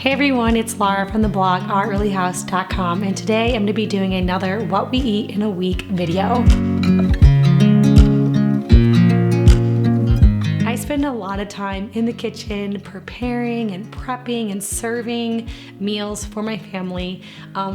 Hey everyone, it's Laura from the blog ouroilyhouse.com, and today I'm going to be doing another What We Eat in a Week video. I spend a lot of time in the kitchen preparing and prepping and serving meals for my family.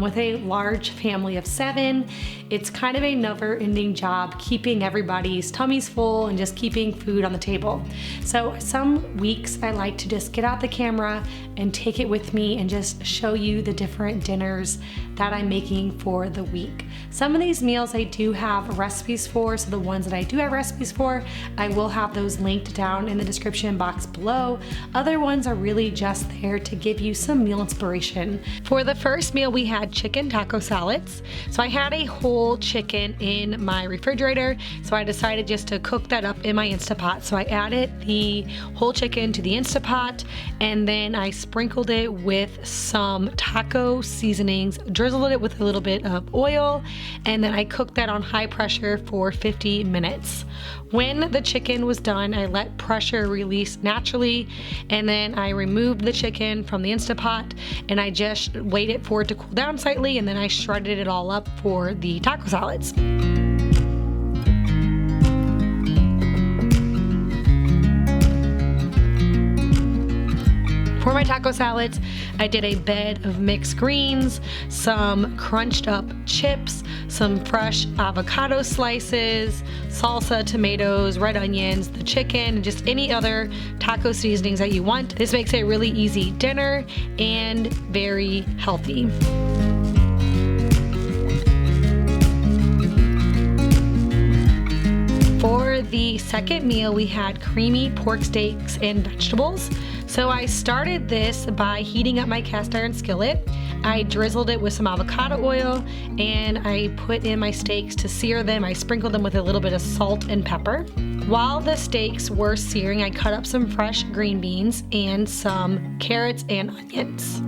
With a large family of 7, it's kind of a never-ending job keeping everybody's tummies full and just keeping food on the table. So some weeks I like to just get out the camera and take it with me and just show you the different dinners that I'm making for the week. Some of these meals I do have recipes for, so the ones that I do have recipes for, I will have those linked down in the description box below. Other ones are really just there to give you some meal inspiration. For the first meal, we had chicken taco salads. So I had a whole chicken in my refrigerator, so I decided just to cook that up in my Instapot. So I added the whole chicken to the Instapot, and then I sprinkled it with some taco seasonings, drizzled it with a little bit of oil, and then I cooked that on high pressure for 50 minutes. When the chicken was done, I let pressure release naturally, and then I removed the chicken from the Instapot and I just waited for it to cool down slightly, and then I shredded it all up for the taco salads. For my taco salads, I did a bed of mixed greens, some crunched up chips, some fresh avocado slices, salsa, tomatoes, red onions, the chicken, and just any other taco seasonings that you want. This makes a really easy dinner and very healthy. For the second meal, we had creamy pork steaks and vegetables. So I started this by heating up my cast iron skillet. I drizzled it with some avocado oil, and I put in my steaks to sear them. I sprinkled them with a little bit of salt and pepper. While the steaks were searing, I cut up some fresh green beans and some carrots and onions.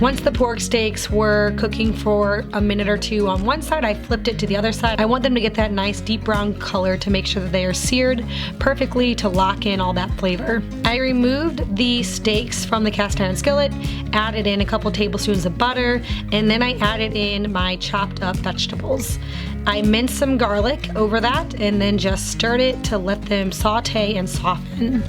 Once the pork steaks were cooking for a minute or two on one side, I flipped it to the other side. I want them to get that nice deep brown color to make sure that they are seared perfectly to lock in all that flavor. I removed the steaks from the cast iron skillet, added in a couple tablespoons of butter, and then I added in my chopped up vegetables. I minced some garlic over that and then just stirred it to let them saute and soften.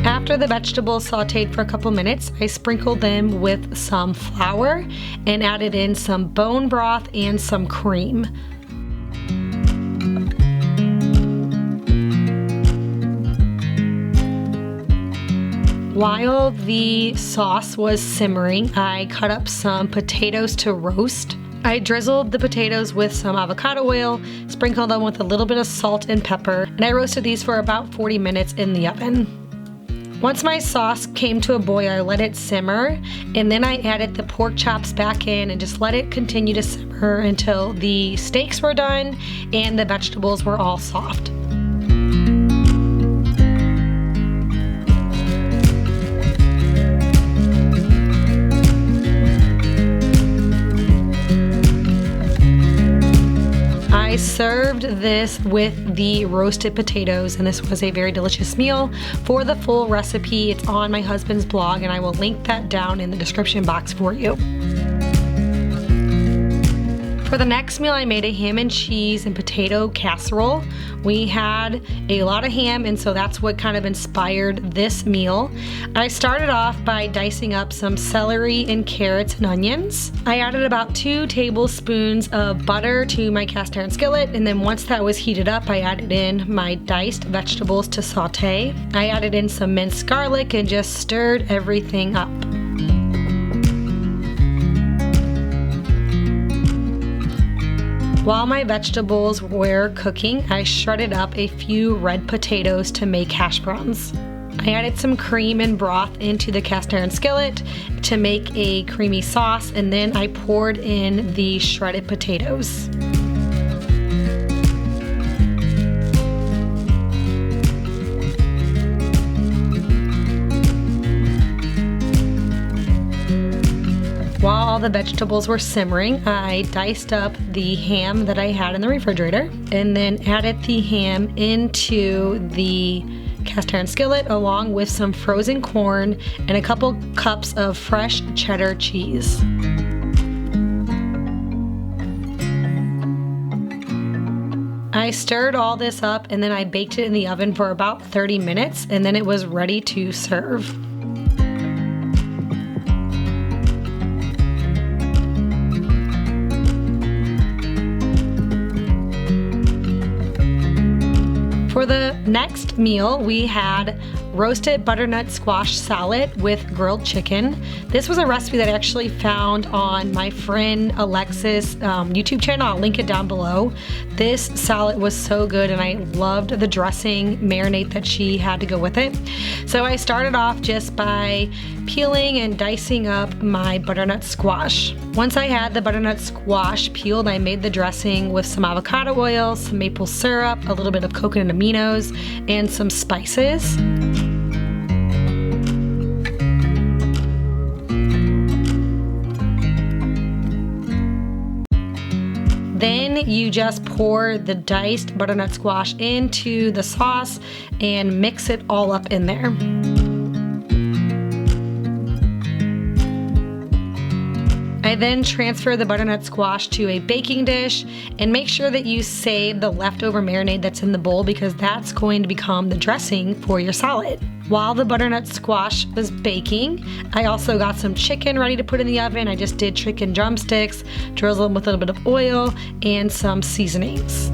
After the vegetables sauteed for a couple minutes, I sprinkled them with some flour and added in some bone broth and some cream. While the sauce was simmering, I cut up some potatoes to roast. I drizzled the potatoes with some avocado oil, sprinkled them with a little bit of salt and pepper, and I roasted these for about 40 minutes in the oven. Once my sauce came to a boil, I let it simmer, and then I added the pork chops back in and just let it continue to simmer until the steaks were done and the vegetables were all soft. I served this with the roasted potatoes, and this was a very delicious meal. For the full recipe, it's on my husband's blog, and I will link that down in the description box for you. For the next meal, I made a ham and cheese and potato casserole. We had a lot of ham, and so that's what kind of inspired this meal. I started off by dicing up some celery and carrots and onions. I added about 2 tablespoons of butter to my cast iron skillet, and then once that was heated up, I added in my diced vegetables to saute. I added in some minced garlic and just stirred everything up. While my vegetables were cooking, I shredded up a few red potatoes to make hash browns. I added some cream and broth into the cast iron skillet to make a creamy sauce, and then I poured in the shredded potatoes. While the vegetables were simmering, I diced up the ham that I had in the refrigerator and then added the ham into the cast iron skillet along with some frozen corn and a couple cups of fresh cheddar cheese. I stirred all this up and then I baked it in the oven for about 30 minutes and then it was ready to serve. For the next meal, we had roasted butternut squash salad with grilled chicken. This was a recipe that I actually found on my friend Alexis' YouTube channel. I'll link it down below. This salad was so good and I loved the dressing marinade that she had to go with it. So I started off just by peeling and dicing up my butternut squash. Once I had the butternut squash peeled, I made the dressing with some avocado oil, some maple syrup, a little bit of coconut aminos, and some spices. Then you just pour the diced butternut squash into the sauce and mix it all up in there. I then transfer the butternut squash to a baking dish and make sure that you save the leftover marinade that's in the bowl because that's going to become the dressing for your salad. While the butternut squash was baking, I also got some chicken ready to put in the oven. I just did chicken drumsticks, drizzle them with a little bit of oil and some seasonings.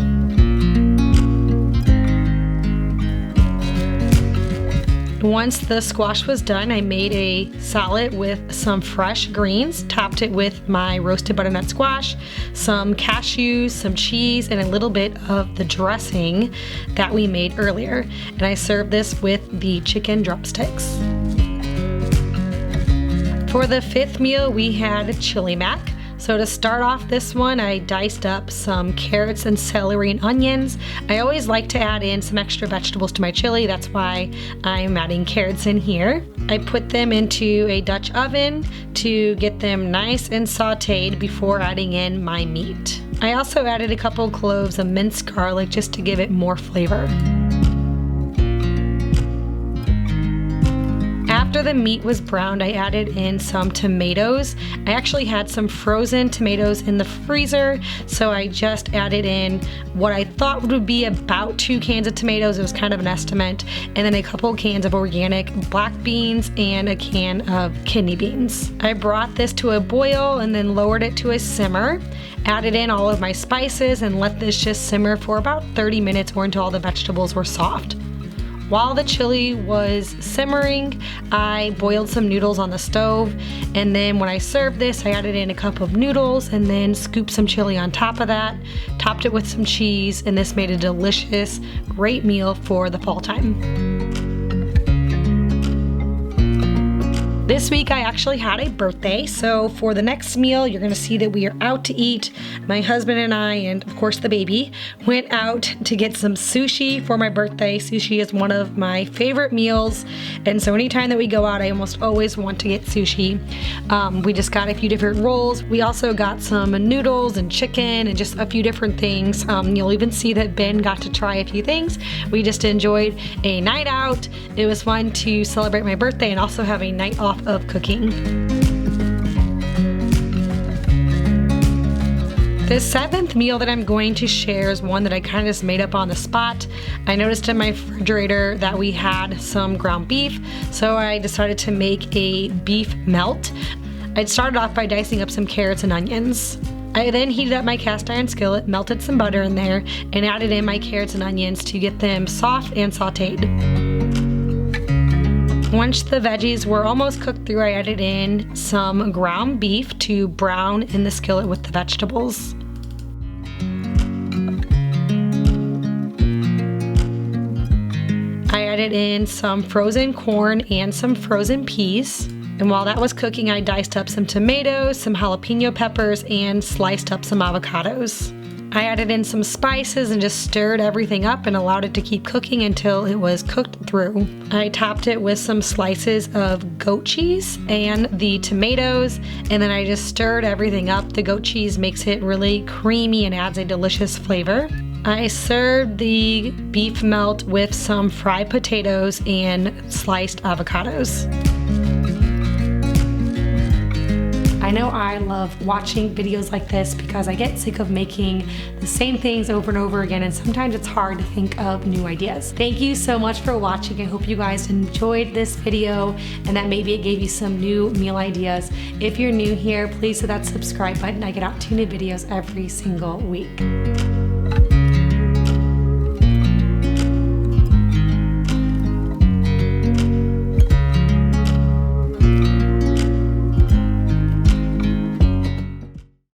Once the squash was done, I made a salad with some fresh greens, topped it with my roasted butternut squash, some cashews, some cheese, and a little bit of the dressing that we made earlier. And I served this with the chicken drumsticks. For the fifth meal, we had chili mac. So to start off this one, I diced up some carrots and celery and onions. I always like to add in some extra vegetables to my chili. That's why I'm adding carrots in here. I put them into a Dutch oven to get them nice and sauteed before adding in my meat. I also added a couple cloves of minced garlic just to give it more flavor. After the meat was browned, I added in some tomatoes. I actually had some frozen tomatoes in the freezer, so I just added in what I thought would be about 2 cans of tomatoes. It was kind of an estimate, and then a couple cans of organic black beans and a can of kidney beans. I brought this to a boil and then lowered it to a simmer, added in all of my spices, and let this just simmer for about 30 minutes or until all the vegetables were soft. While the chili was simmering, I boiled some noodles on the stove, and then when I served this, I added in a cup of noodles and then scooped some chili on top of that, topped it with some cheese, and this made a delicious, great meal for the fall time. This week I actually had a birthday, so for the next meal you're gonna see that we are out to eat. My husband and I, and of course the baby, went out to get some sushi for my birthday. Sushi is one of my favorite meals, and so anytime that we go out I almost always want to get sushi. We just got a few different rolls. We also got some noodles and chicken and just a few different things. You'll even see that Ben got to try a few things. We just enjoyed a night out. It was fun to celebrate my birthday and also have a night off of cooking. The seventh meal that I'm going to share is one that I kind of just made up on the spot. I noticed in my refrigerator that we had some ground beef, so I decided to make a beef melt. I started off by dicing up some carrots and onions. I then heated up my cast iron skillet, melted some butter in there, and added in my carrots and onions to get them soft and sauteed. Once the veggies were almost cooked through, I added in some ground beef to brown in the skillet with the vegetables. I added in some frozen corn and some frozen peas. And while that was cooking, I diced up some tomatoes, some jalapeno peppers, and sliced up some avocados. I added in some spices and just stirred everything up and allowed it to keep cooking until it was cooked through. I topped it with some slices of goat cheese and the tomatoes, and then I just stirred everything up. The goat cheese makes it really creamy and adds a delicious flavor. I served the beef melt with some fried potatoes and sliced avocados. I know I love watching videos like this because I get sick of making the same things over and over again, and sometimes it's hard to think of new ideas. Thank you so much for watching. I hope you guys enjoyed this video and that maybe it gave you some new meal ideas. If you're new here, please hit that subscribe button. I get out 2 new videos every single week.